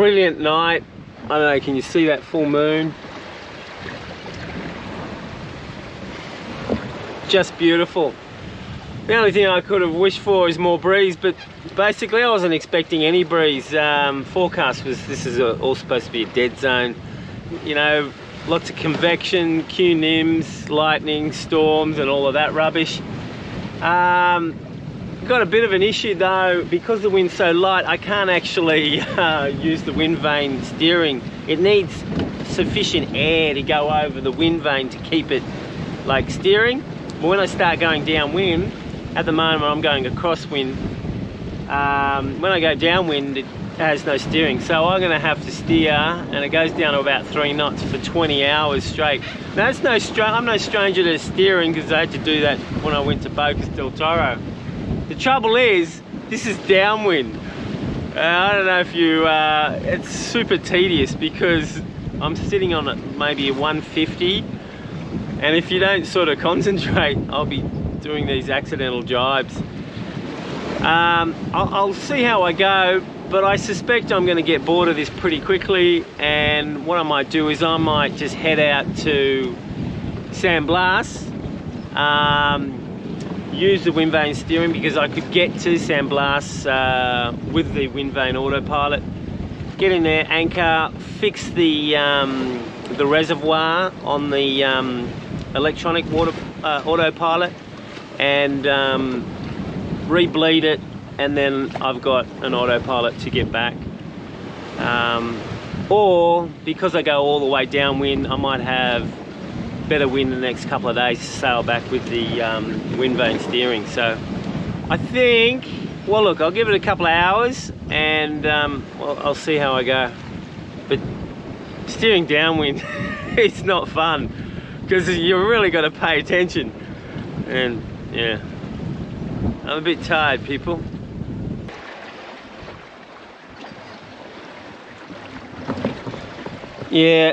brilliant night. I don't know, can you see that full moon? Just beautiful. The only thing I could have wished for is more breeze, but basically I wasn't expecting any breeze. Forecast was this is all supposed to be a dead zone. You know, lots of convection, Q-nims, lightning, storms and all of that rubbish. Got a bit of an issue though, because the wind's so light, I can't actually use the wind vane steering. It needs sufficient air to go over the wind vane to keep it like steering. But when I start going downwind, at the moment I'm going across wind, when I go downwind it has no steering, so I'm going to have to steer, and it goes down to about 3 knots for 20 hours straight. Now I'm no stranger to steering, because I had to do that when I went to Bocas del Toro. The trouble is, this is downwind. I don't know if you, it's super tedious because I'm sitting on maybe a 150, and if you don't sort of concentrate, I'll be doing these accidental jibes. I'll see how I go, but I suspect I'm going to get bored of this pretty quickly, and what I might do is I might just head out to San Blas, use the Windvane steering, because I could get to San Blas with the Windvane Autopilot, get in there, anchor, fix the reservoir on the electronic autopilot, and re-bleed it, and then I've got an autopilot to get back. Or because I go all the way downwind, I might have better wind the next couple of days to sail back with the Windvane steering. So I think, well look, I'll give it a couple of hours, and well, I'll see how I go. But steering downwind, it's not fun, because you really got to pay attention. And yeah, I'm a bit tired, people. Yeah,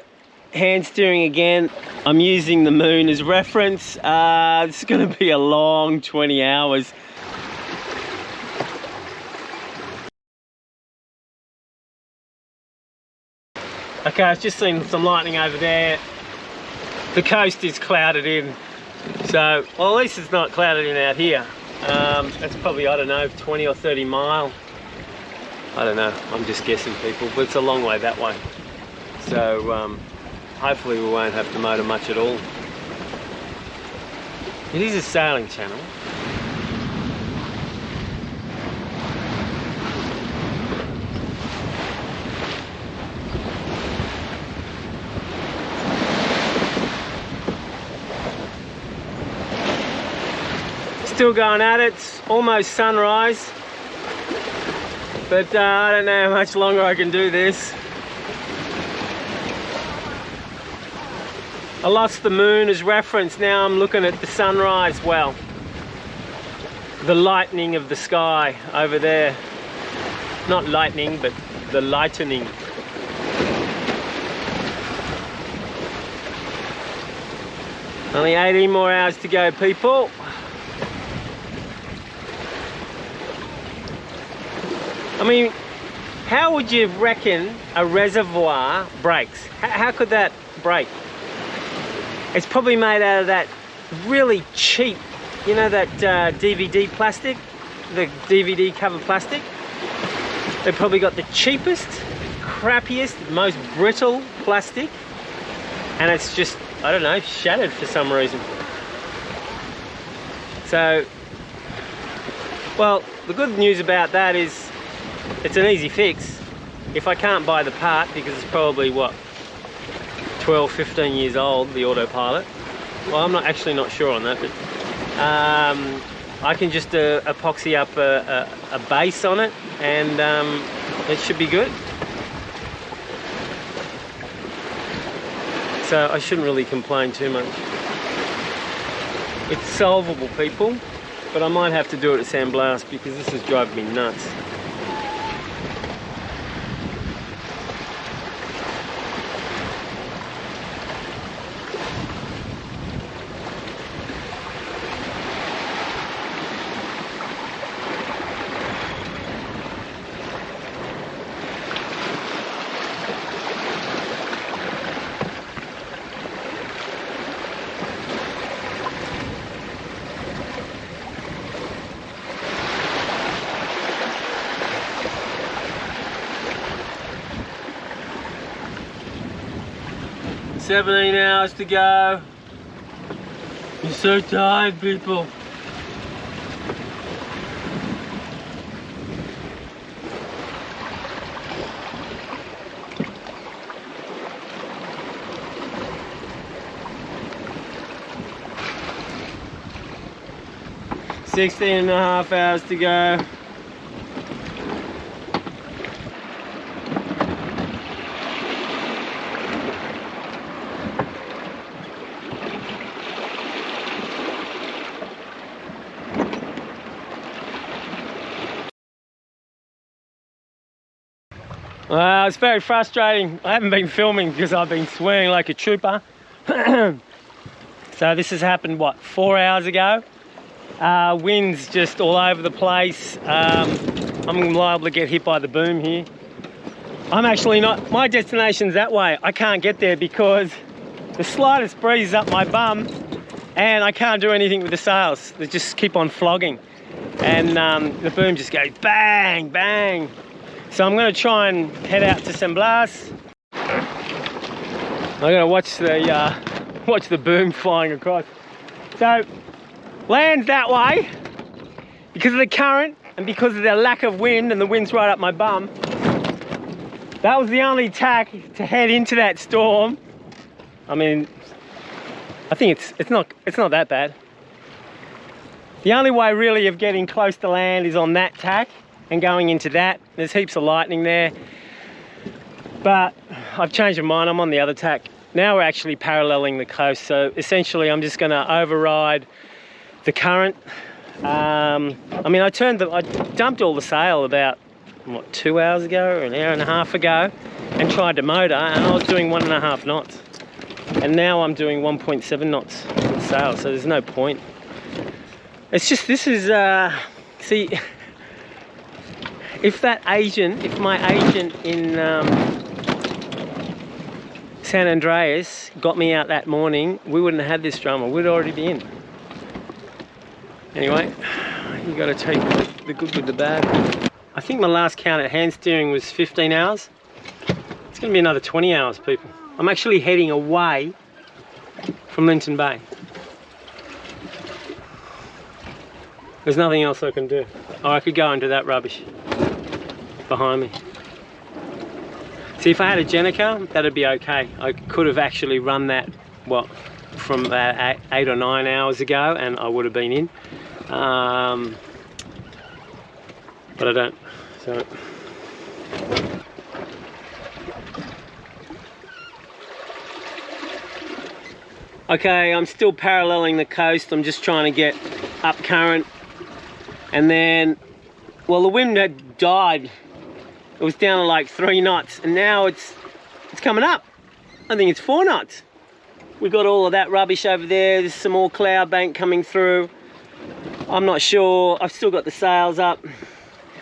hand steering again. I'm using the moon as reference. It's going to be a long 20 hours. Okay, I've just seen some lightning over there. The coast is clouded in. So, well, at least it's not clouded in out here. That's probably, I don't know, 20 or 30 mile. I don't know, I'm just guessing, people, but it's a long way that way. So, hopefully we won't have to motor much at all. It is a sailing channel. Still going at it, it's almost sunrise, but I don't know how much longer I can do this. I lost the moon as reference, now I'm looking at the sunrise. Well, the lightning of the sky over there. Not lightning, but the lightening. Only 18 more hours to go, people. I mean, how would you reckon a reservoir breaks? How could that break? It's probably made out of that really cheap, you know, that DVD plastic, the DVD cover plastic. They've probably got the cheapest, crappiest, most brittle plastic, and it's just, I don't know, shattered for some reason. So, well, the good news about that is it's an easy fix. If I can't buy the part, because it's probably, what, 12, 15 years old, the Autopilot. Well, I'm actually not sure on that, but I can just epoxy up a base on it, and it should be good. So I shouldn't really complain too much. It's solvable, people, but I might have to do it at San Blas, because this is driving me nuts. 17 hours to go. I'm so tired, people. Sixteen and a half hours to go. It's very frustrating. I haven't been filming because I've been swearing like a trooper. So this has happened, what, 4 hours ago? Wind's just all over the place. I'm liable to get hit by the boom here. I'm actually not, my destination's that way. I can't get there because the slightest breeze is up my bum and I can't do anything with the sails. They just keep on flogging. And the boom just goes bang, bang. So I'm gonna try and head out to San Blas. I'm gonna watch the boom flying across. So land's that way because of the current and because of the lack of wind, and the wind's right up my bum. That was the only tack to head into that storm. I mean, I think it's not that bad. The only way really of getting close to land is on that tack and going into that. There's heaps of lightning there, but I've changed my mind. I'm on the other tack. Now we're actually paralleling the coast, so essentially I'm just going to override the current. I mean, I dumped all the sail about, what, 2 hours ago or an hour and a half ago and tried to motor, and I was doing 1.5 knots. And now I'm doing 1.7 knots with sail, so there's no point. It's just, this is, see, if my agent in San Andreas got me out that morning, we wouldn't have had this drama. We'd already be in. Anyway, you got to take the good with the bad. I think my last count at hand steering was 15 hours. It's going to be another 20 hours, people. I'm actually heading away from Linton Bay. There's nothing else I can do. Or I could go into that rubbish behind me. See, if I had a Jenica, that'd be okay. I could have actually run that, what, from about 8 or 9 hours ago, and I would have been in. But I don't. So. Okay, I'm still paralleling the coast. I'm just trying to get up current. And then, well, the wind had died. It was down to like 3 knots, and now it's coming up. I think it's 4 knots. We've got all of that rubbish over there. There's some more cloud bank coming through. I'm not sure. I've still got the sails up.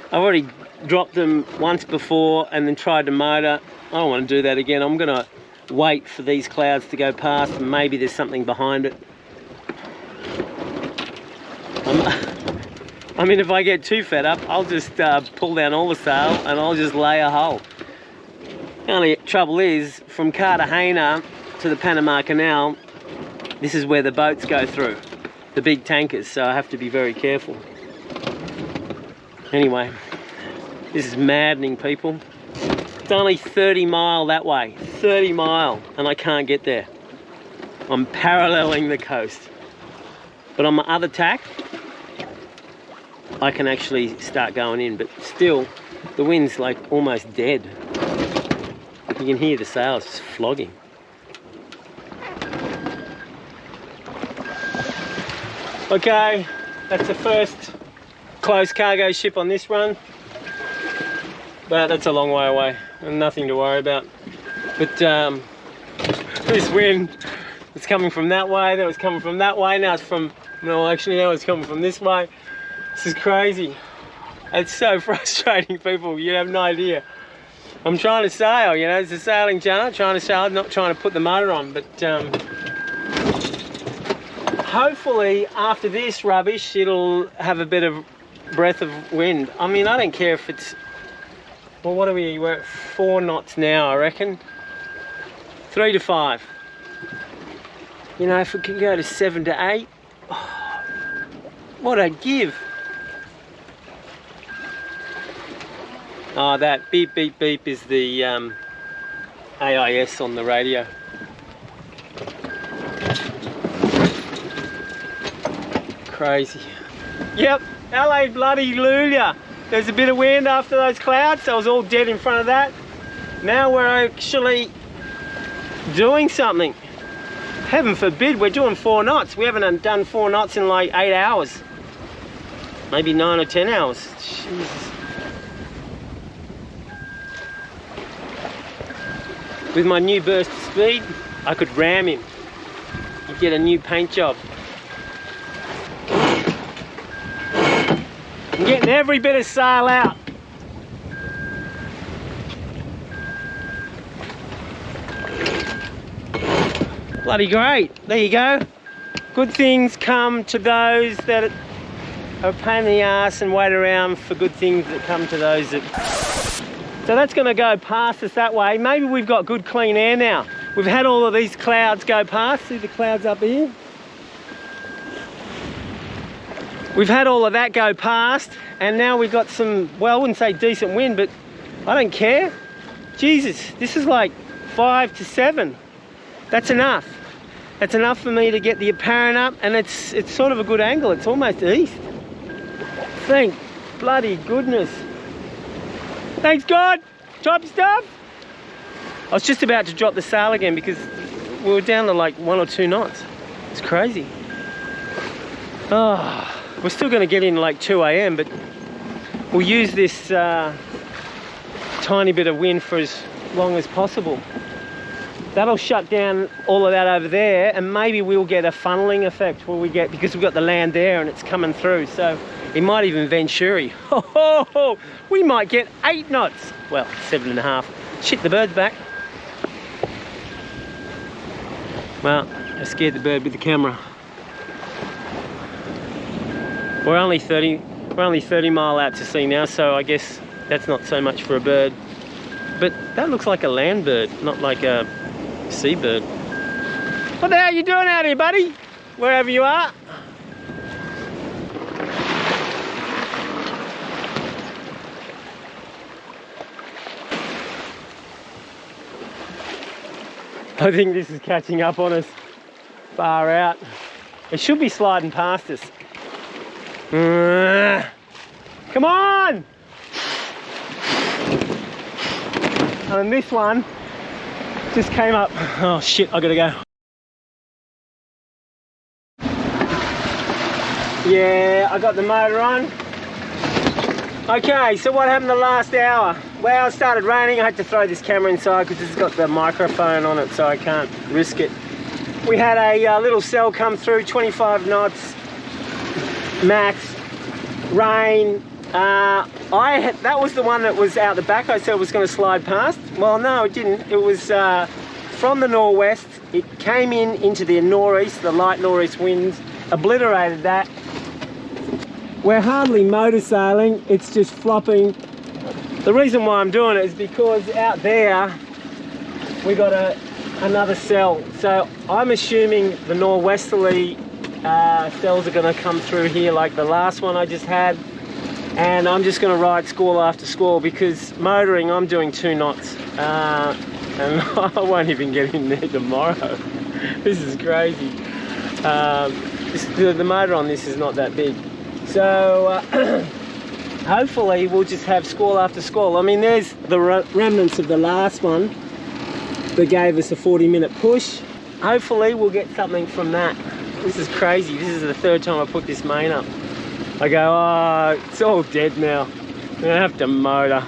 I've already dropped them once before and then tried to motor. I don't want to do that again. I'm gonna wait for these clouds to go past, and maybe there's something behind it. I mean, if I get too fed up, I'll just pull down all the sail and I'll just lay a hull. The only trouble is, from Cartagena to the Panama Canal, this is where the boats go through, the big tankers, so I have to be very careful. Anyway, this is maddening, people. It's only 30 mile that way, 30 mile, and I can't get there. I'm paralleling the coast. But on my other tack, I can actually start going in, but still, the wind's like almost dead. You can hear the sails just flogging. Okay, that's the first closed cargo ship on this run, but that's a long way away and nothing to worry about. But this wind, it's coming from that way, that was coming from that way, now it's from, no, actually now it's coming from this way. This is crazy. It's so frustrating, people. You have no idea. I'm trying to sail, you know, it's a sailing channel, trying to sail, not trying to put the motor on, but hopefully after this rubbish, it'll have a bit of breath of wind. I mean, I don't care if it's, well, what are we, we're at 4 knots now, I reckon. 3 to 5. You know, if it can go to 7 to 8, oh, what I'd give. Oh, that beep, beep, beep is the AIS on the radio. Crazy. Yep, LA bloody Lulia. There's a bit of wind after those clouds, so I was all dead in front of that. Now we're actually doing something. Heaven forbid, we're doing 4 knots. We haven't done 4 knots in like 8 hours. Maybe 9 or 10 hours. Jesus. With my new burst of speed, I could ram him. He'd get a new paint job. I'm getting every bit of sail out. Bloody great. There you go. Good things come to those that are a pain in the ass, and wait around for good things that come to those that... So that's going to go past us that way. Maybe we've got good clean air now. We've had all of these clouds go past. See the clouds up here? We've had all of that go past, and now we've got some, well, I wouldn't say decent wind, but I don't care. Jesus, this is like 5 to 7. That's enough. That's enough for me to get the apparent up, and it's sort of a good angle. It's almost east. Thank bloody goodness. Thanks God, type of stuff. I was just about to drop the sail again because we were down to like 1 or 2 knots. It's crazy. Oh, we're still going to get in like 2 AM, but we'll use this tiny bit of wind for as long as possible. That'll shut down all of that over there, and maybe we'll get a funneling effect where we get, because we've got the land there and it's coming through, so it might even Venturi. Oh, we might get 8 knots. Well, 7.5. Shit, the bird's back. Well, I scared the bird with the camera. We're only 30 mile out to sea now, so I guess that's not so much for a bird. But that looks like a land bird, not like a seabird. What the hell are you doing out here, buddy? Wherever you are. I think this is catching up on us. Far out. It should be sliding past us. Come on! And this one just came up. Oh shit, I gotta go. Yeah, I got the motor on. Okay, so what happened the last hour? Well, it started raining. I had to throw this camera inside because it's got the microphone on it, so I can't risk it. We had a little cell come through, 25 knots max, rain. That was the one that was out the back. I said it was going to slide past. Well, no, it didn't. It was from the northwest. It came into the northeast, the light northeast winds, obliterated that. We're hardly motor sailing, it's just flopping. The reason why I'm doing it is because out there we got another cell. So I'm assuming the northwesterly cells are going to come through here like the last one I just had. And I'm just going to ride squall after squall, because motoring I'm doing 2 knots. And I won't even get in there tomorrow. This is crazy. The motor on this is not that big. So hopefully we'll just have squall after squall. I mean, there's the remnants of the last one that gave us a 40-minute push. Hopefully we'll get something from that. This is crazy. This is the 3rd time I put this main up. I go, oh, it's all dead now. I'm gonna have to motor.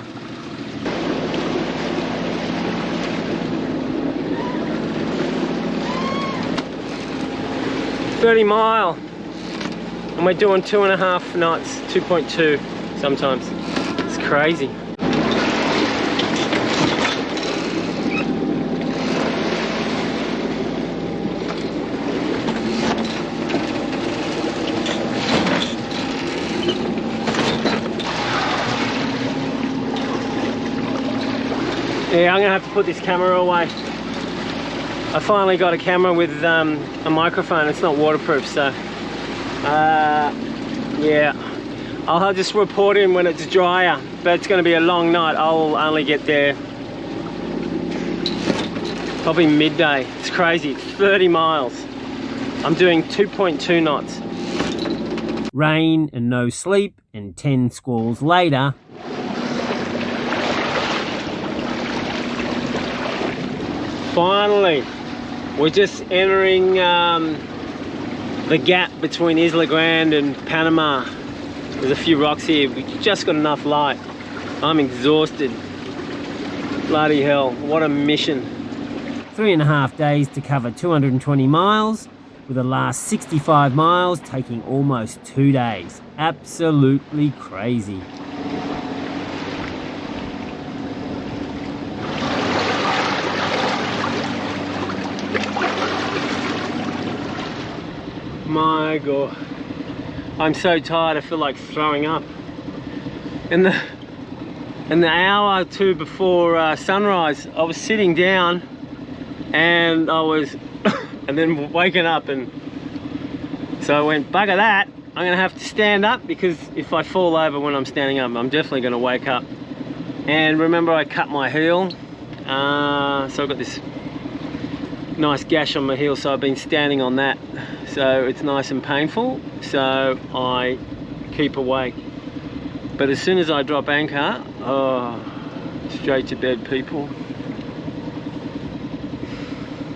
$30 mile. And we're doing 2.5 knots, 2.2 sometimes. It's crazy. Yeah, I'm gonna have to put this camera away. I finally got a camera with a microphone. It's not waterproof, so yeah, I'll just report in when it's drier, but it's going to be a long night. I'll only get there probably midday. It's crazy. It's 30 miles. I'm doing 2.2 knots. Rain and no sleep, and 10 squalls later. Finally, we're just entering the gap between Isla Grande and Panama. There's a few rocks here. We've just got enough light. I'm exhausted. Bloody hell, what a mission. 3.5 days to cover 220 miles, with the last 65 miles taking almost 2 days. Absolutely crazy. My God, I'm so tired. I feel like throwing up. In the hour or two before sunrise, I was sitting down, and I was, and then waking up, and so I went, bugger that. I'm gonna have to stand up, because if I fall over when I'm standing up, I'm definitely gonna wake up. And remember, I cut my heel, so I've got this nice gash on my heel, so I've been standing on that, so it's nice and painful, so I keep awake. But as soon as I drop anchor, oh, straight to bed, people.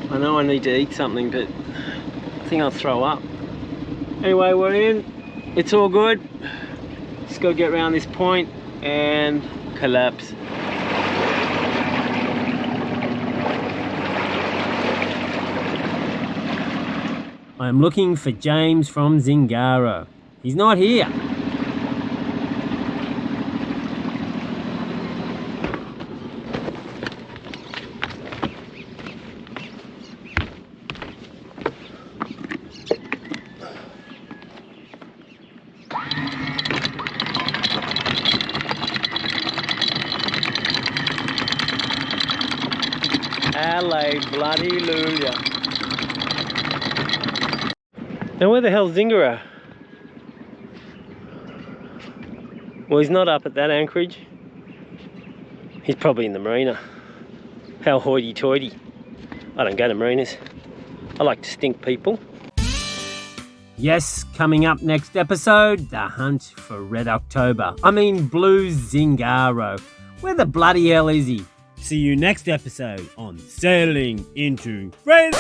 I know I need to eat something, but I think I'll throw up. Anyway, we're in, it's all good. Just gotta get around this point and collapse. I'm looking for James from Zingaro. He's not here. Hallelujah. Now where the hell's Zingaro? Well, he's not up at that anchorage. He's probably in the marina. How hoity-toity. I don't go to marinas. I like to stink people. Yes, coming up next episode, the hunt for Red October. I mean Blue Zingaro. Where the bloody hell is he? See you next episode on Sailing into Red.